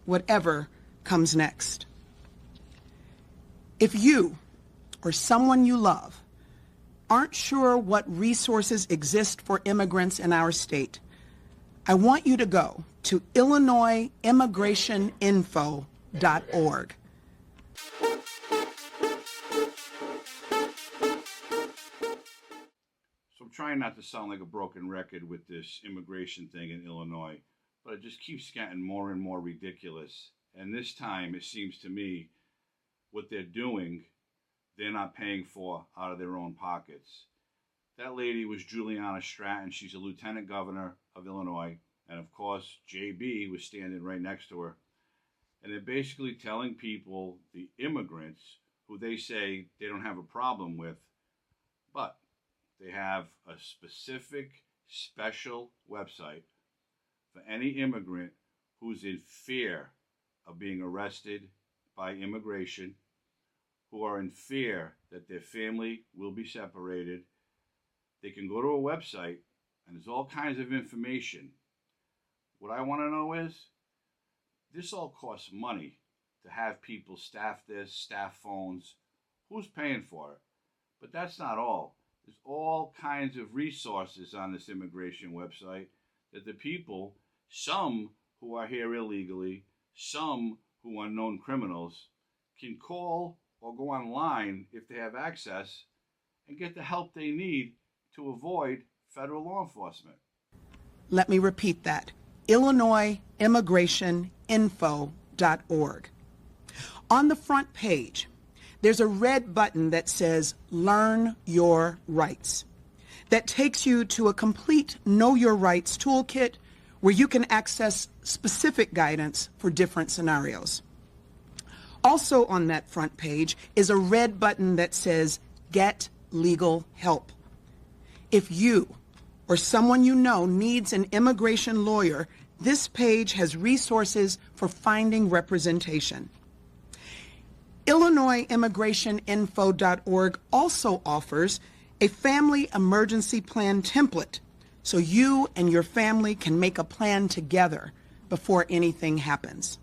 whatever comes next. If you or someone you love aren't sure what resources exist for immigrants in our state, I want you to go to IllinoisImmigrationInfo.org. So I'm trying not to sound like a broken record with this immigration thing in Illinois, but it just keeps getting more and more ridiculous. And this time, it seems to me, what they're doing, they're not paying for out of their own pockets. That lady was Juliana Stratton. She's a lieutenant governor of Illinois. And of course, JB was standing right next to her. And they're basically telling people, the immigrants, who they say they don't have a problem with, but they have a specific, special website for any immigrant who's in fear of being arrested by immigration, who are in fear that their family will be separated. They can go to a website, and there's all kinds of information. What I want to know is, this all costs money to have people staff this, staff phones. Who's paying for it? But that's not all. There's all kinds of resources on this immigration website that the people, some who are here illegally, some who are known criminals, can call or go online if they have access and get the help they need to avoid federal law enforcement. Let me repeat that. IllinoisImmigrationInfo.org. On the front page, there's a red button that says Learn Your Rights. That takes you to a complete Know Your Rights toolkit where you can access specific guidance for different scenarios. Also on that front page is a red button that says Get Legal Help. If you or someone you know needs an immigration lawyer, this page has resources for finding representation. IllinoisImmigrationInfo.org also offers a family emergency plan template so you and your family can make a plan together before anything happens.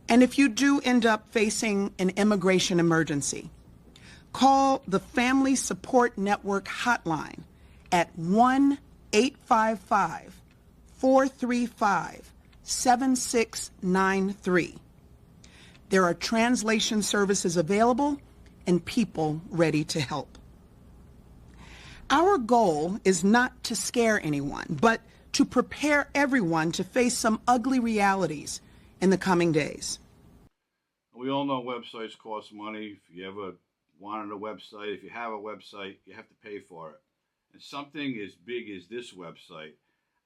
And if you do end up facing an immigration emergency, call the Family Support Network hotline at 1-855-435-7693. There are translation services available and people ready to help. Our goal is not to scare anyone, but to prepare everyone to face some ugly realities in the coming days. We all know websites cost money. If you ever wanted a website, if you have a website, you have to pay for it. And something as big as this website,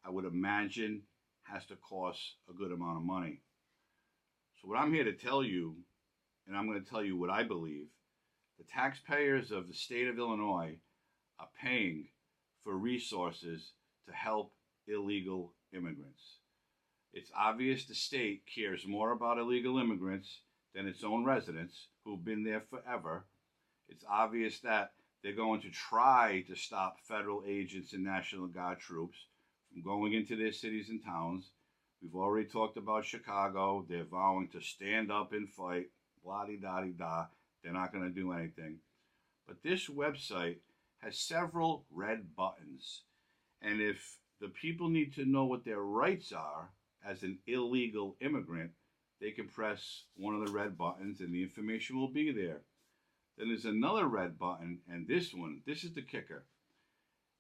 I would imagine, has to cost a good amount of money. So what I'm here to tell you, and I'm going to tell you what I believe, the taxpayers of the state of Illinois are paying for resources to help illegal immigrants. It's obvious the state cares more about illegal immigrants than its own residents who've been there forever. It's obvious that they're going to try to stop federal agents and National Guard troops from going into their cities and towns. We've already talked about Chicago. They're vowing to stand up and fight, blah-de-da-de-da. They're not going to do anything. But this website has several red buttons. And if the people need to know what their rights are as an illegal immigrant, they can press one of the red buttons and the information will be there. Then there's another red button, and this one, this is the kicker.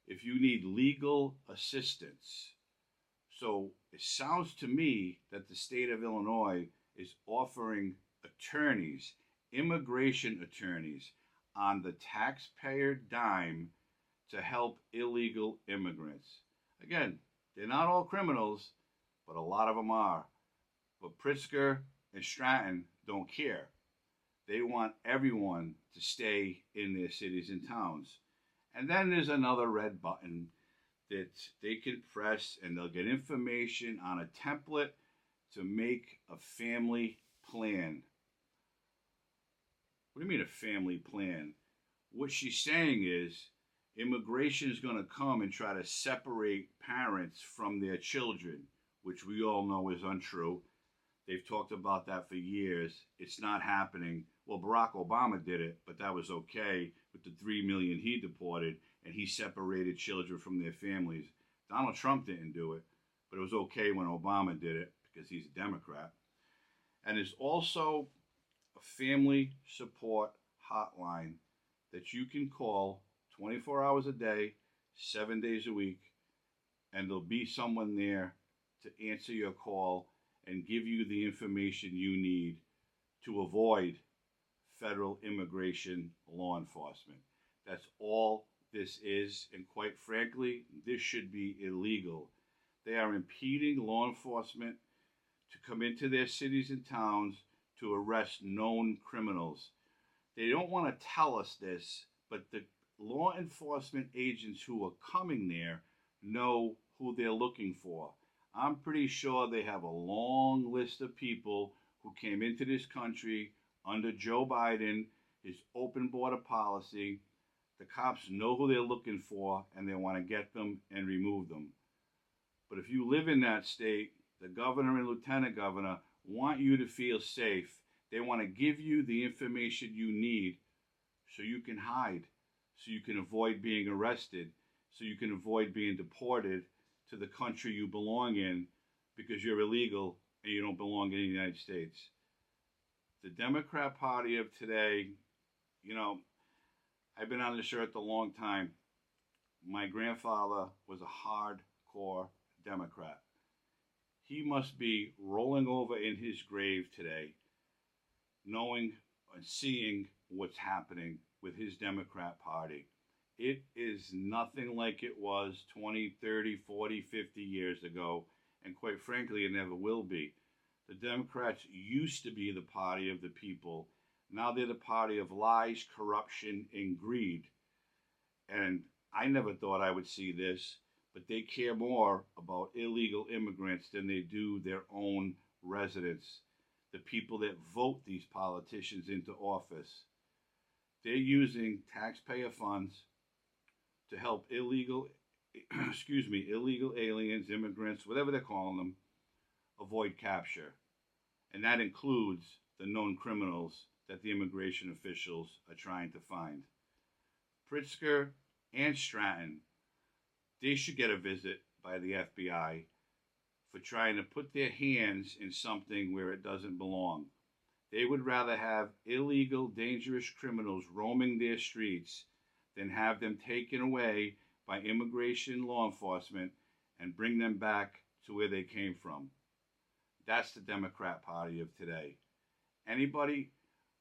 If you need legal assistance. So it sounds to me that the state of Illinois is offering attorneys, immigration attorneys, on the taxpayer dime to help illegal immigrants. Again, they're not all criminals, but a lot of them are. But Pritzker and Stratton don't care. They want everyone to stay in their cities and towns. And then there's another red button that they can press and they'll get information on a template to make a family plan. What do you mean a family plan? What she's saying is immigration is going to come and try to separate parents from their children, which we all know is untrue. They've talked about that for years. It's not happening. Well, Barack Obama did it, but that was okay with the 3 million he deported, and he separated children from their families. Donald Trump didn't do it, but it was okay when Obama did it because he's a Democrat. And there's also a family support hotline that you can call 24 hours a day, 7 days a week, and there'll be someone there to answer your call and give you the information you need to avoid federal immigration law enforcement. That's all this is, and quite frankly, this should be illegal. They are impeding law enforcement to come into their cities and towns to arrest known criminals. They don't want to tell us this, but the law enforcement agents who are coming there know who they're looking for. I'm pretty sure they have a long list of people who came into this country under Joe Biden, his open border policy. The cops know who they're looking for, and they want to get them and remove them. But if you live in that state, the governor and lieutenant governor want you to feel safe. They want to give you the information you need so you can hide, so you can avoid being arrested, so you can avoid being deported to the country you belong in because you're illegal and you don't belong in the United States. The Democrat Party of today, I've been on this earth a long time. My grandfather was a hardcore Democrat. He must be rolling over in his grave today, knowing and seeing what's happening with his Democrat Party. It is nothing like it was 20, 30, 40, 50 years ago, and quite frankly, it never will be. The Democrats used to be the party of the people. Now they're the party of lies, corruption, and greed. And I never thought I would see this, but they care more about illegal immigrants than they do their own residents, the people that vote these politicians into office. They're using taxpayer funds to help illegal aliens, immigrants, whatever they're calling them, avoid capture. And that includes the known criminals that the immigration officials are trying to find. Pritzker and Stratton, they should get a visit by the FBI for trying to put their hands in something where it doesn't belong. They would rather have illegal, dangerous criminals roaming their streets than have them taken away by immigration law enforcement and bring them back to where they came from. That's the Democrat Party of today. Anybody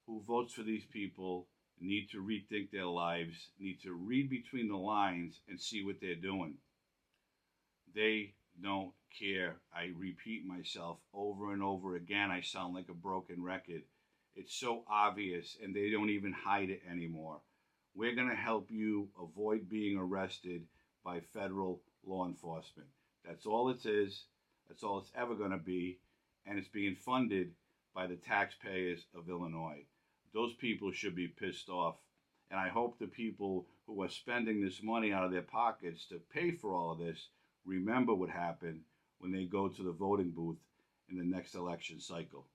who votes for these people need to rethink their lives, need to read between the lines and see what they're doing. They don't care. I repeat myself over and over again. I sound like a broken record. It's so obvious, and they don't even hide it anymore. We're going to help you avoid being arrested by federal law enforcement. That's all it is. That's all it's ever going to be. And it's being funded by the taxpayers of Illinois. Those people should be pissed off. And I hope the people who are spending this money out of their pockets to pay for all of this remember what happened when they go to the voting booth in the next election cycle.